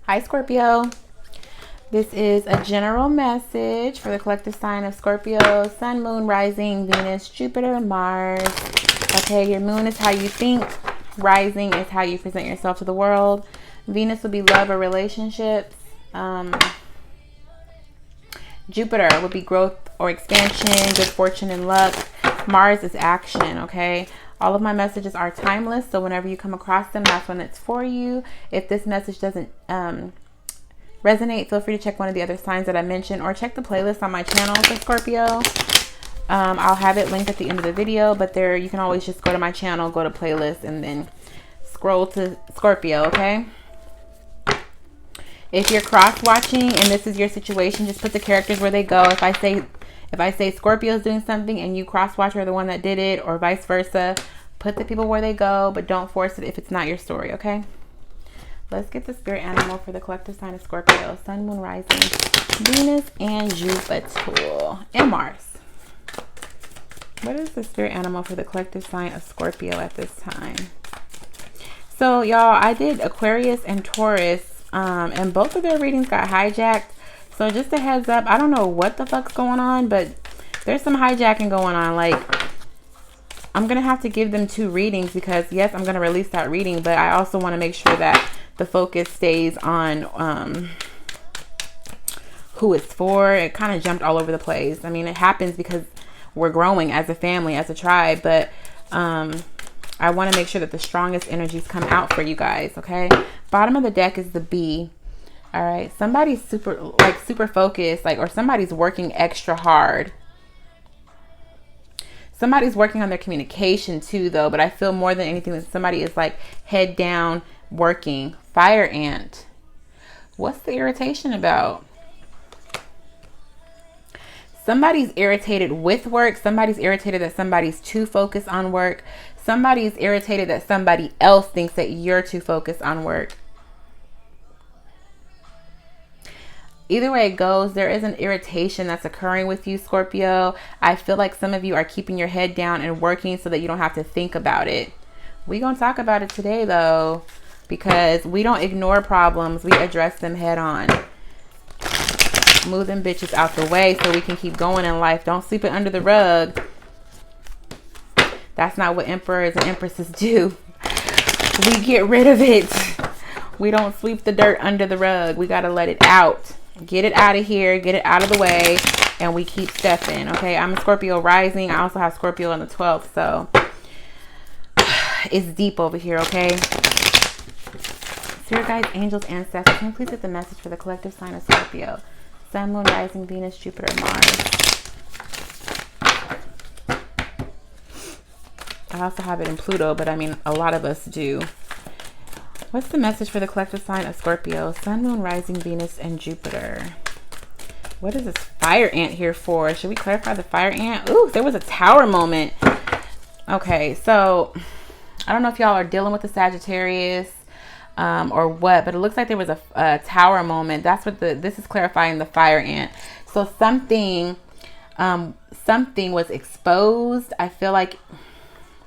Hi, Scorpio. This is a general message for the collective sign of Scorpio, Sun, Moon, Rising, Venus, Jupiter, Mars. Okay, your moon is how you think. Rising is how you present yourself to the world. Venus will be love or relationships. Jupiter would be growth or expansion, good fortune and luck. Mars is action, okay? All of my messages are timeless, so whenever you come across them, that's when it's for you. If this message doesn't resonate, feel free to check one of the other signs that I mentioned or check the playlist on my channel for Scorpio. I'll have it linked at the end of the video, but there you can always just go to my channel, go to playlist, and then scroll to Scorpio, okay? If you're cross-watching and this is your situation, just put the characters where they go. If I say Scorpio is doing something and you cross-watch are the one that did it, or vice versa, put the people where they go, but don't force it if it's not your story, okay? Let's get the spirit animal for the collective sign of Scorpio. Sun, Moon, Rising, Venus, and Jupiter, and Mars. What is the spirit animal for the collective sign of Scorpio at this time? So, y'all, I did Aquarius and Taurus, and both of their readings got hijacked. So just a heads up, I don't know what the fuck's going on, but there's some hijacking going on. Like, I'm going to have to give them 2 readings because, yes, I'm going to release that reading, but I also want to make sure that the focus stays on who it's for. It kind of jumped all over the place. I mean, it happens because we're growing as a family, as a tribe, but I want to make sure that the strongest energies come out for you guys, okay? Bottom of the deck is the B. All right, somebody's super focused, or somebody's working extra hard. Somebody's working on their communication too, though, but I feel more than anything that somebody is head down working. Fire ant. What's the irritation about? Somebody's irritated with work. Somebody's irritated that somebody's too focused on work. Somebody's irritated that somebody else thinks that you're too focused on work. Either way it goes, there is an irritation that's occurring with you, Scorpio. I feel like some of you are keeping your head down and working so that you don't have to think about it. We're going to talk about it today, though, because we don't ignore problems. We address them head on. Move them bitches out the way so we can keep going in life. Don't sweep it under the rug. That's not what emperors and empresses do. We get rid of it. We don't sweep the dirt under the rug. We got to let it out. Get it out of here. Get it out of the way. And we keep stepping. Okay, I'm a Scorpio rising. I also have Scorpio on the 12th. So it's deep over here, okay? Spirit guides, angels, ancestors, can you please get the message for the collective sign of Scorpio? Sun, Moon, Rising, Venus, Jupiter, Mars. I also have it in Pluto, but I mean, a lot of us do. What's the message for the collective sign of Scorpio? Sun, Moon, Rising, Venus, and Jupiter. What is this fire ant here for? Should we clarify the fire ant? Ooh, there was a tower moment. Okay, so I don't know if y'all are dealing with the Sagittarius or what, but it looks like there was a tower moment. That's what this is clarifying, the fire ant. So something was exposed. I feel like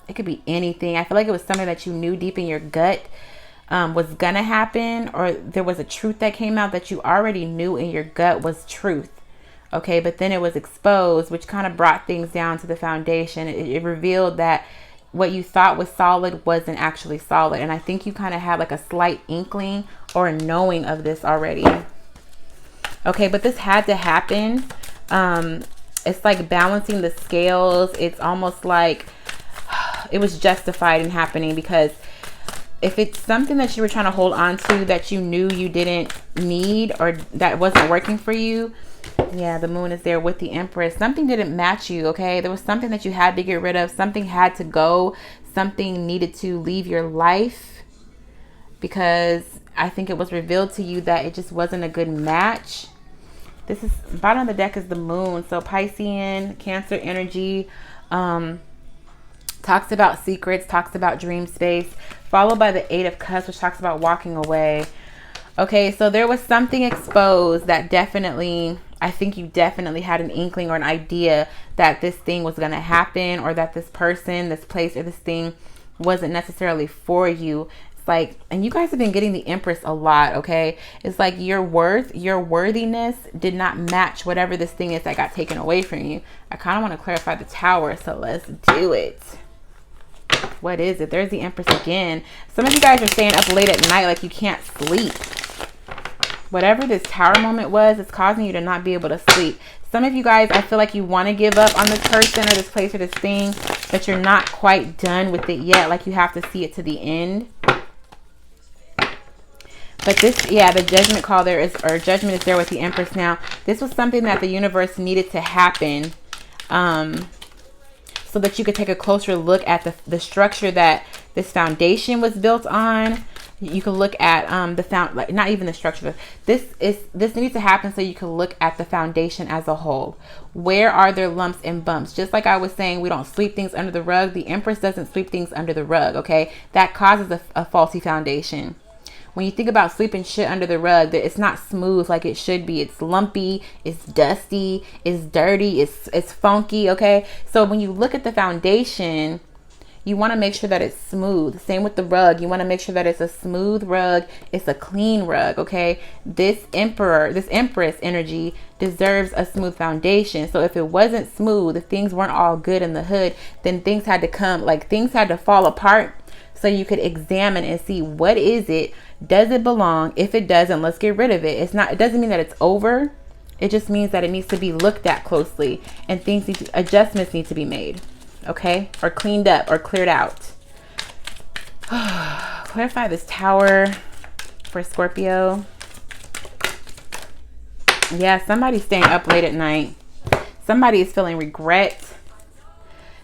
it could be anything. I feel like it was something that you knew deep in your gut was gonna happen, or there was a truth that came out that you already knew in your gut was truth. Okay, but then it was exposed, which kind of brought things down to the foundation. It revealed that what you thought was solid wasn't actually solid. And I think you kind of had a slight inkling or a knowing of this already. Okay, but this had to happen. It's like balancing the scales. It's almost like it was justified in happening, because if it's something that you were trying to hold on to that you knew you didn't need or that wasn't working for you, yeah, the moon is there with the Empress. Something didn't match you, okay? There was something that you had to get rid of. Something had to go. Something needed to leave your life, because I think it was revealed to you that it just wasn't a good match. This is, bottom of the deck is the moon. So Piscean, Cancer energy, talks about secrets, talks about dream space, followed by the 8 of Cups, which talks about walking away. Okay, so there was something exposed that definitely, I think you definitely had an inkling or an idea that this thing was going to happen, or that this person, this place, or this thing wasn't necessarily for you. like, and you guys have been getting the Empress a lot, okay? It's like your worth, your worthiness did not match whatever this thing is that got taken away from you. I kind of want to clarify the Tower, so let's do it. What is it? There's the Empress again. Some of you guys are staying up late at night like you can't sleep. Whatever this Tower moment was, it's causing you to not be able to sleep. Some of you guys, I feel like you want to give up on this person or this place or this thing, but you're not quite done with it yet. Like you have to see it to the end. But this, yeah, the judgment call there is, or judgment is there with the Empress now. This was something that the universe needed to happen so that you could take a closer look at the structure that this foundation was built on. You can look at like not even the structure. This needs to happen so you can look at the foundation as a whole. Where are there lumps and bumps? Just like I was saying, we don't sweep things under the rug. The Empress doesn't sweep things under the rug, okay? That causes a faulty foundation. When you think about sweeping shit under the rug, that it's not smooth like it should be. It's lumpy, it's dusty, it's dirty, it's funky, okay? So when you look at the foundation, you want to make sure that it's smooth. Same with the rug. You want to make sure that it's a smooth rug. It's a clean rug, okay? This Empress energy deserves a smooth foundation. So if it wasn't smooth, if things weren't all good in the hood, then things had to fall apart so you could examine and see, what is it? Does it belong? If it doesn't, let's get rid of it. It doesn't mean that it's over. It just means that it needs to be looked at closely and adjustments need to be made. Okay, or cleaned up or cleared out. Clarify this Tower for Scorpio. Yeah, somebody's staying up late at night. Somebody is feeling regret.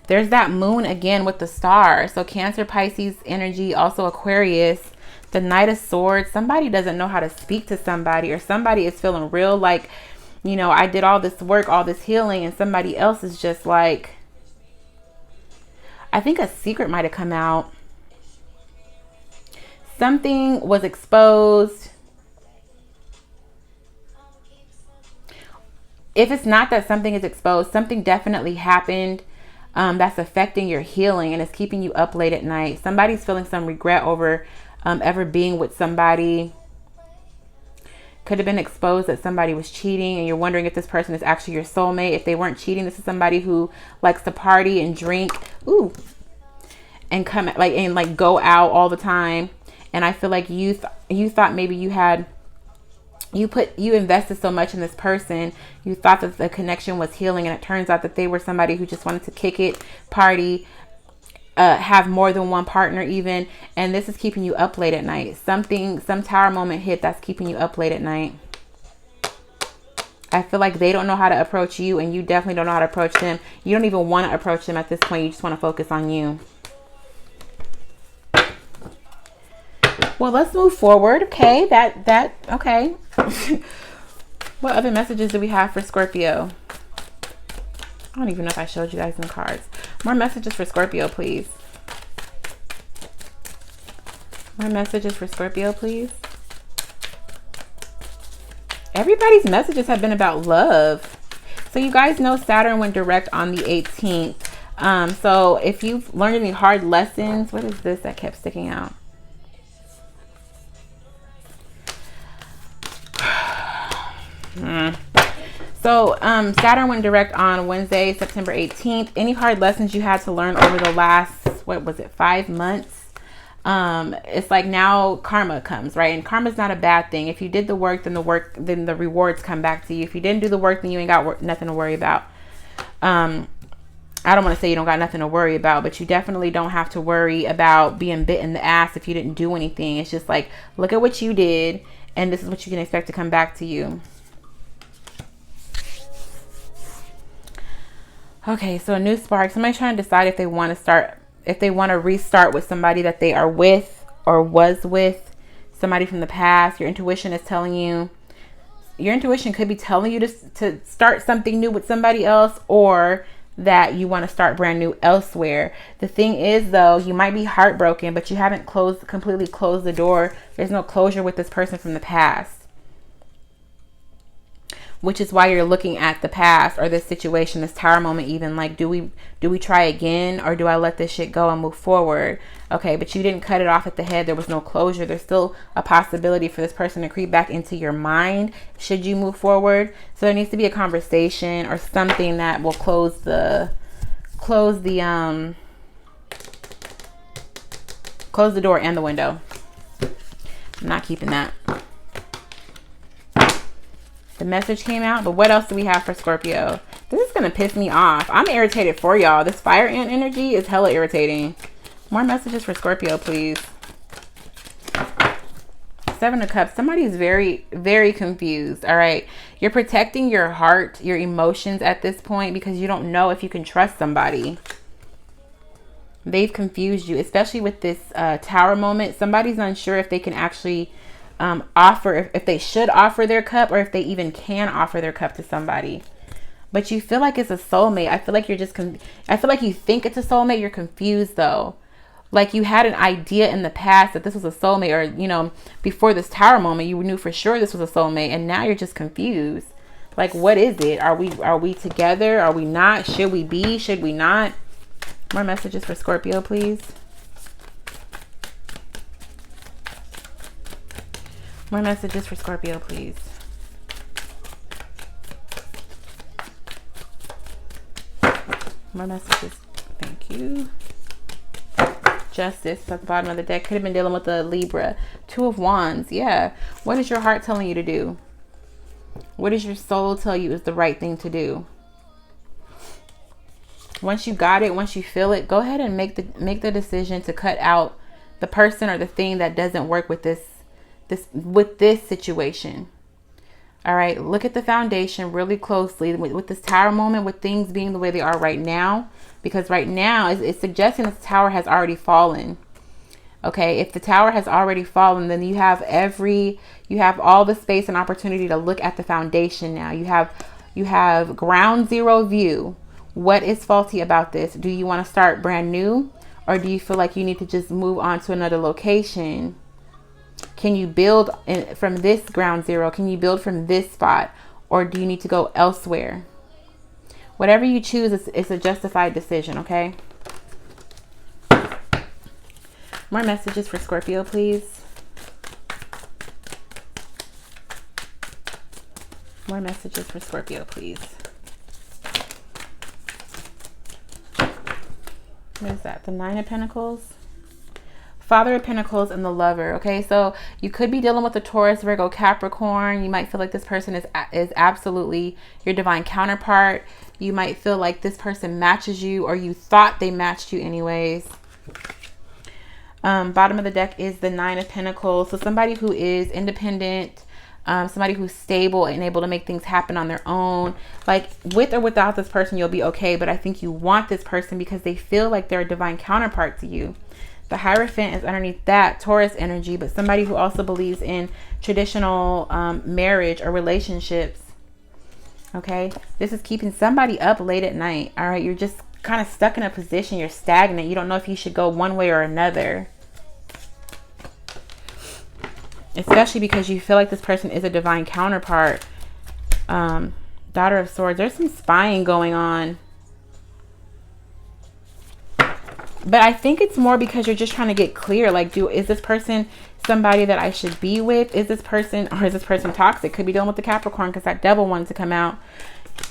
There's that Moon again with the Star. So Cancer, Pisces energy, also Aquarius. The Knight of Swords. Somebody doesn't know how to speak to somebody, or somebody is feeling real like, you know, I did all this work, all this healing, and somebody else is just like, I think a secret might have come out. Something was exposed. If it's not that something is exposed, something definitely happened that's affecting your healing and it's keeping you up late at night. Somebody's feeling some regret over ever being with somebody. Could have been exposed that somebody was cheating and you're wondering if this person is actually your soulmate. If they weren't cheating, this is somebody who likes to party and drink, and come like go out all the time. And I feel like you thought maybe you invested so much in this person, you thought that the connection was healing, and it turns out that they were somebody who just wanted to kick it, party, have more than one partner even, and this is keeping you up late at night. Some Tower moment hit that's keeping you up late at night. I feel like they don't know how to approach you, and you definitely don't know how to approach them. You don't even want to approach them at this point. You just want to focus on you. Well, let's move forward. Okay, okay. What other messages do we have for Scorpio? I don't even know if I showed you guys some cards. More messages for Scorpio, please. More messages for Scorpio, please. Everybody's messages have been about love. So you guys know Saturn went direct on the 18th. So if you've learned any hard lessons, what is this that kept sticking out? So Saturn went direct on Wednesday, September 18th. Any hard lessons you had to learn over the last, 5 months? It's like now karma comes, right? And karma's not a bad thing. If you did the work, then the rewards come back to you. If you didn't do the work, then you ain't got nothing to worry about. I don't want to say you don't got nothing to worry about, but you definitely don't have to worry about being bit in the ass if you didn't do anything. It's just like, look at what you did, and this is what you can expect to come back to you. Okay, so a new spark. Somebody's trying to decide if they want to restart with somebody that they are with or was with, somebody from the past. Your intuition is telling you, your intuition could be telling you to start something new with somebody else, or that you want to start brand new elsewhere. The thing is, though, you might be heartbroken, but you haven't completely closed the door. There's no closure with this person from the past. which is why you're looking at the past or this situation, this tower moment, even like, do we try again, or do I let this shit go and move forward? Okay, but you didn't cut it off at the head. There was no closure. There's still a possibility for this person to creep back into your mind should you move forward. So there needs to be a conversation or something that will close the door and the window. I'm not keeping that. The message came out, but what else do we have for Scorpio? This is going to piss me off. I'm irritated for y'all. This fire ant energy is hella irritating. More messages for Scorpio, please. Seven of Cups. Somebody's very, very confused. All right. You're protecting your heart, your emotions at this point because you don't know if you can trust somebody. They've confused you, especially with this tower moment. Somebody's unsure if they can actually offer, if they should offer their cup, or if they even can offer their cup to somebody. But you feel like it's a soulmate. I feel like you're just, I feel like you think it's a soulmate. You're confused though. Like you had an idea in the past that this was a soulmate, or, you know, before this tower moment, you knew for sure this was a soulmate, and now you're just confused. Like, what is it? Are we together? Are we not? Should we be? Should we not? More messages for Scorpio, please. More messages for Scorpio, please. More messages. Thank you. Justice at the bottom of the deck. Could have been dealing with a Libra. Two of Wands. Yeah. What is your heart telling you to do? What does your soul tell you is the right thing to do? Once you got it, once you feel it, go ahead and make the decision to cut out the person or the thing that doesn't work with this situation. All right, look at the foundation really closely with this tower moment, with things being the way they are right now, because right now it's suggesting this tower has already fallen. Okay, if the tower has already fallen, then you have all the space and opportunity to look at the foundation now. You have ground zero view. What is faulty about this? Do you want to start brand new, or do you feel like you need to just move on to another location? Can you build from this ground zero? Can you build from this spot? Or do you need to go elsewhere? Whatever you choose, it's a justified decision, okay? More messages for Scorpio, please. More messages for Scorpio, please. What is that? The Nine of Pentacles? Father of Pentacles and the Lover. Okay, so you could be dealing with a Taurus, Virgo, Capricorn. You might feel like this person is absolutely your divine counterpart. You might feel like this person matches you, or you thought they matched you anyways. Bottom of the deck is the Nine of Pentacles. So somebody who is independent, somebody who's stable and able to make things happen on their own. Like with or without this person, you'll be okay. But I think you want this person because they feel like they're a divine counterpart to you. The Hierophant is underneath that, Taurus energy, but somebody who also believes in traditional marriage or relationships. Okay, this is keeping somebody up late at night. All right, you're just kind of stuck in a position. You're stagnant. You don't know if you should go one way or another. Especially because you feel like this person is a divine counterpart. Daughter of Swords. There's some spying going on. But I think it's more because you're just trying to get clear. Like, is this person somebody that I should be with? Is this person toxic? Could be dealing with the Capricorn because that devil wanted to come out.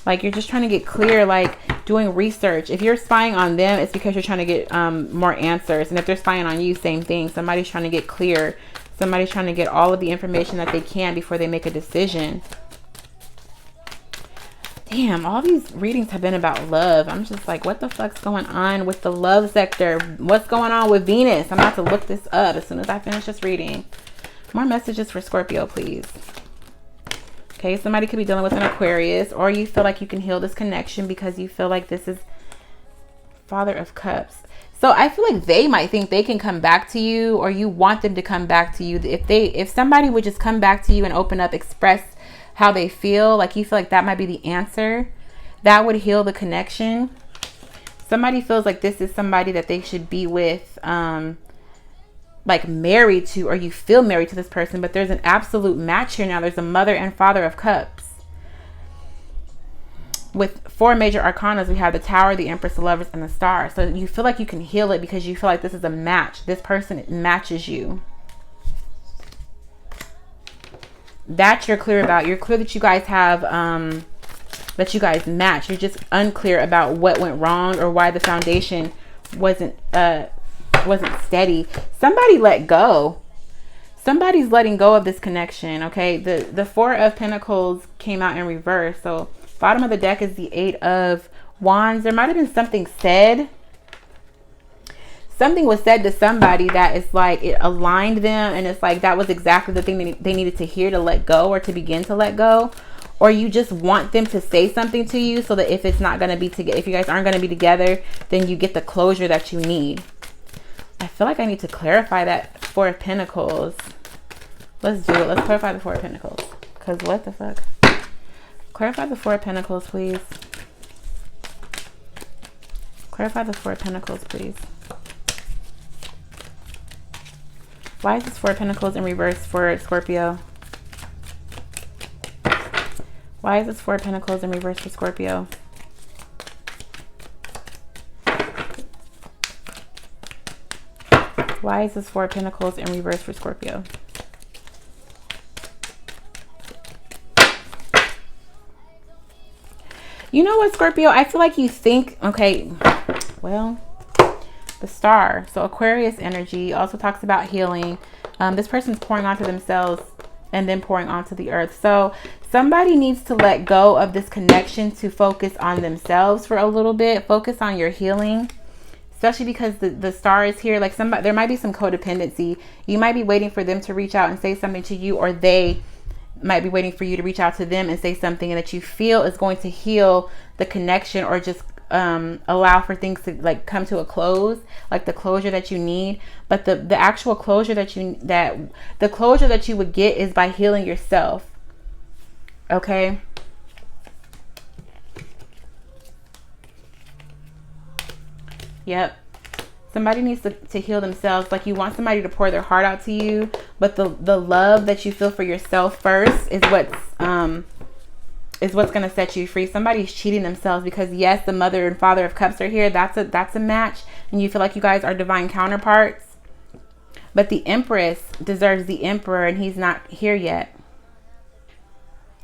Like, you're just trying to get clear, like doing research. If you're spying on them, it's because you're trying to get more answers. And if they're spying on you, same thing. Somebody's trying to get clear. Somebody's trying to get all of the information that they can before they make a decision. Damn, all these readings have been about love. I'm just like, what the fuck's going on with the love sector? What's going on with Venus? I'm about to look this up as soon as I finish this reading. More messages for Scorpio, please. Okay, somebody could be dealing with an Aquarius, or you feel like you can heal this connection because you feel like this is Father of Cups. So I feel like they might think they can come back to you, or you want them to come back to you. If somebody would just come back to you and open up, express how they feel, like you feel like that might be the answer, that would heal the connection. Somebody feels like this is somebody that they should be with, like married to, or you feel married to this person, but there's an absolute match here now. There's a Mother and Father of Cups. with 4 major arcanas, we have the Tower, the Empress, the Lovers, and the Star. So you feel like you can heal it because you feel like this is a match. This person matches you. That you're clear about. You're clear that you guys have, that you guys match. You're just unclear about what went wrong or why the foundation wasn't steady. Somebody let go. Somebody's letting go of this connection. Okay, the 4 of Pentacles came out in reverse. So bottom of the deck is the 8 of Wands. There might have been something said. Something was said to somebody that is like it aligned them, and it's like that was exactly the thing they needed to hear to let go or to begin to let go. Or you just want them to say something to you so that if it's not going to be together, if you guys aren't going to be together, then you get the closure that you need. I feel like I need to clarify that 4 of Pentacles. Let's do it. Let's clarify the 4 of Pentacles. Because what the fuck? Clarify the 4 of Pentacles, please. Clarify the 4 of Pentacles, please. Why is this 4 of Pentacles in reverse for Scorpio? Why is this 4 of Pentacles in reverse for Scorpio? Why is this 4 of Pentacles in reverse for Scorpio? You know what, Scorpio? I feel like you think, okay, well, the Star. So Aquarius energy also talks about healing. This person's pouring onto themselves and then pouring onto the earth. So somebody needs to let go of this connection to focus on themselves for a little bit. Focus on your healing, especially because the Star is here. Like there might be some codependency. You might be waiting for them to reach out and say something to you, or they might be waiting for you to reach out to them and say something that you feel is going to heal the connection, or just allow for things to like come to a close, like the closure that you need. But the actual closure that you would get is by healing yourself. Okay. Yep. Somebody needs to heal themselves. Like you want somebody to pour their heart out to you, but the love that you feel for yourself first is what's going to set you free. Somebody's cheating themselves because yes, the Mother and Father of Cups are here. That's a match, and you feel like you guys are divine counterparts. But the Empress deserves the Emperor, and he's not here yet.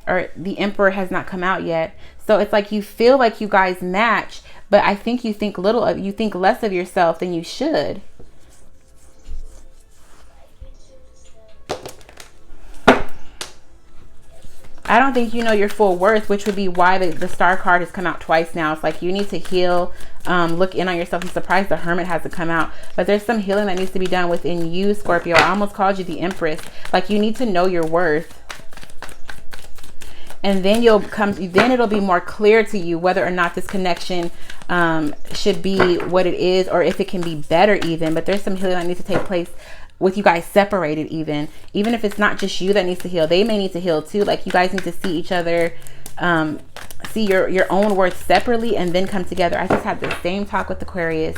Or the Emperor has not come out yet. So it's like you feel like you guys match, but I think you think less of yourself than you should. I don't think you know your full worth, which would be why the Star card has come out twice now. It's like you need to heal, look in on yourself. I'm surprised the Hermit hasn't come out, but there's some healing that needs to be done within you, Scorpio. I almost called you the Empress. Like you need to know your worth. And then it'll be more clear to you whether or not this connection should be what it is, or if it can be better even. But there's some healing that needs to take place with you guys separated, even if it's not just you that needs to heal. They may need to heal too. Like you guys need to see each other, see your own worth separately, and then come together. I just had the same talk with Aquarius.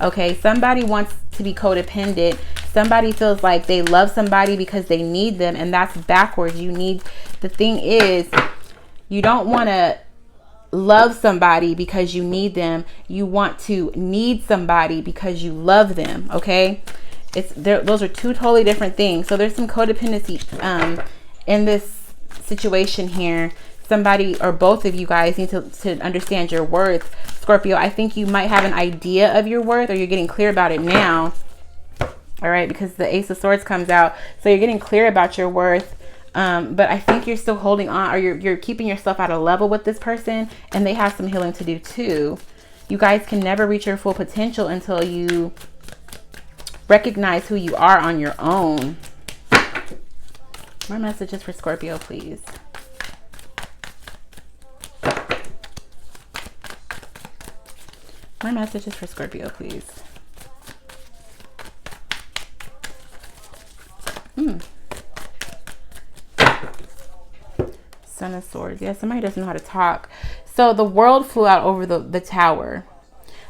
Okay, somebody wants to be codependent. Somebody feels like they love somebody because they need them, and that's backwards. The thing is, you don't want to love somebody because you need them. You want to need somebody because you love them. Okay, those are two totally different things. So there's some codependency in this situation here. Somebody or both of you guys need to understand your worth, Scorpio. I think you might have an idea of your worth, or you're getting clear about it now. All right, because the Ace of Swords comes out, so you're getting clear about your worth. But I think you're still holding on, or you're keeping yourself at a level with this person, and they have some healing to do too. You guys can never reach your full potential until you recognize who you are on your own. More messages for Scorpio, please. More messages for Scorpio, please. Son of Swords. Yeah, somebody doesn't know how to talk. So the world flew out over the tower.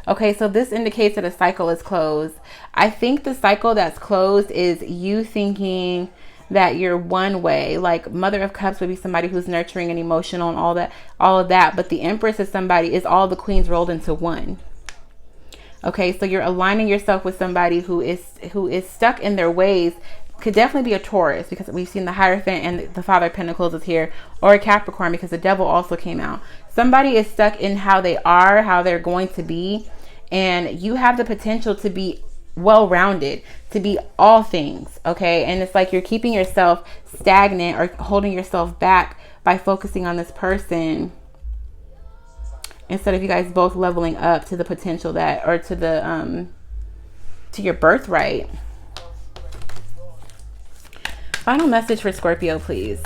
Okay, so this indicates that a cycle is closed. I think the cycle that's closed is you thinking that you're one way. Like Mother of Cups would be somebody who's nurturing and emotional and all of that. But the Empress is somebody, is all the queens rolled into one. Okay, so you're aligning yourself with somebody who is stuck in their ways. Could definitely be a Taurus, because we've seen the Hierophant and the Father of Pentacles is here, or a Capricorn, because the Devil also came out. Somebody is stuck in how they are, how they're going to be, and you have the potential to be well-rounded, to be all things. Okay, and it's like you're keeping yourself stagnant or holding yourself back by focusing on this person, instead of you guys both leveling up to the potential that, or to the to your birthright. Final message for Scorpio, please.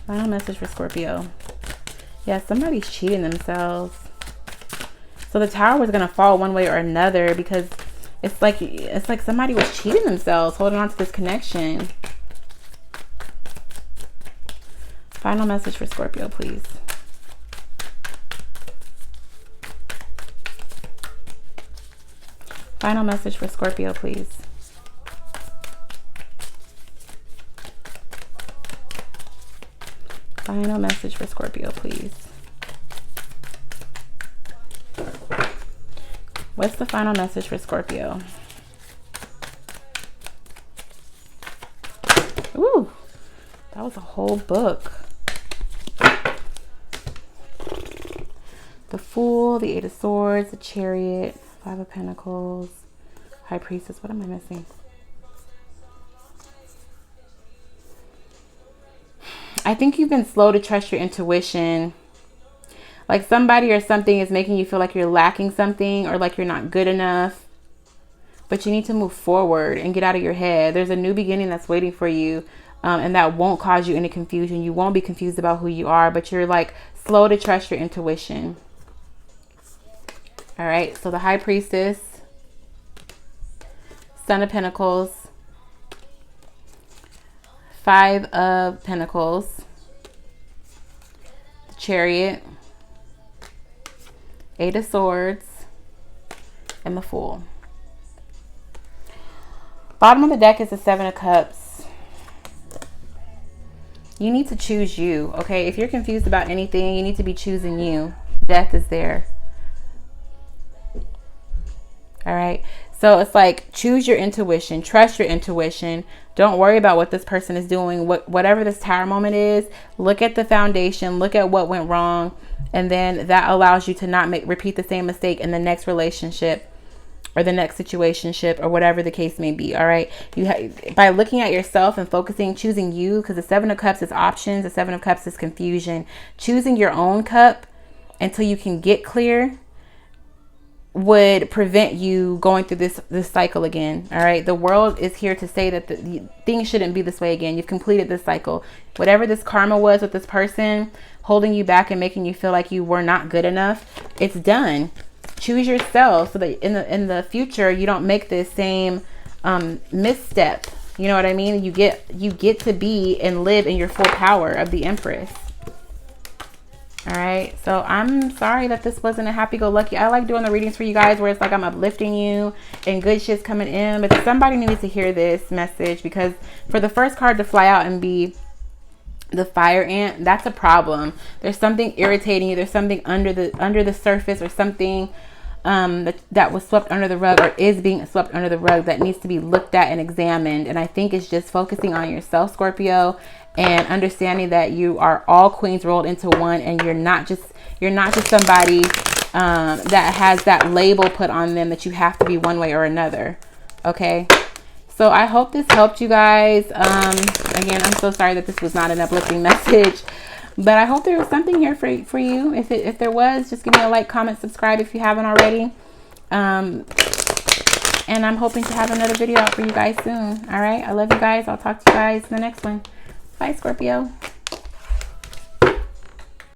Final message for Scorpio. Yeah, somebody's cheating themselves. So the Tower was going to fall one way or another, because it's like somebody was cheating themselves, holding on to this connection. Final message for Scorpio, please. Final message for Scorpio, please. Final message for Scorpio, please. What's the final message for Scorpio? Ooh, that was a whole book. The Fool, the Eight of Swords, the Chariot, Five of Pentacles, High Priestess. What am I missing? I think you've been slow to trust your intuition. Like somebody or something is making you feel like you're lacking something, or like you're not good enough. But you need to move forward and get out of your head. There's a new beginning that's waiting for you. And that won't cause you any confusion. You won't be confused about who you are, but you're like slow to trust your intuition. All right. So the High Priestess, Son of Pentacles, Five of Pentacles, the Chariot, Eight of Swords, and the Fool. Bottom of the deck is the Seven of Cups. You need to choose you, okay? If you're confused about anything, you need to be choosing you. Death is there. All right. So it's like, choose your intuition, trust your intuition. Don't worry about what this person is doing. Whatever this Tower moment is, look at the foundation, look at what went wrong. And then that allows you to not repeat the same mistake in the next relationship or the next situationship or whatever the case may be. All right. By looking at yourself and focusing, choosing you, because the Seven of Cups is options. The Seven of Cups is confusion. Choosing your own cup until you can get clear would prevent you going through this cycle again. All right. The world is here to say that things shouldn't be this way again. You've completed this cycle. Whatever this karma was with this person holding you back and making you feel like you were not good enough, it's done. Choose yourself so that in the future you don't make this same misstep. You know what I mean? You get to be and live in your full power of the Empress. All right. So I'm sorry that this wasn't a happy-go-lucky. I like doing the readings for you guys where it's like I'm uplifting you and good shit's coming in. But somebody needs to hear this message, because for the first card to fly out and be the Fire Ant, that's a problem. There's something irritating you. There's something under the surface, or something that was swept under the rug, or is being swept under the rug, that needs to be looked at and examined. And I think it's just focusing on yourself, Scorpio, and understanding that you are all queens rolled into one, and you're not just somebody that has that label put on them that you have to be one way or another. Okay. So I hope this helped you guys. Again, I'm so sorry that this was not an uplifting message, but I hope there was something here for you. If there was, just give me a like, comment, subscribe if you haven't already. And I'm hoping to have another video out for you guys soon. All right. I love you guys. I'll talk to you guys in the next one. Bye, Scorpio.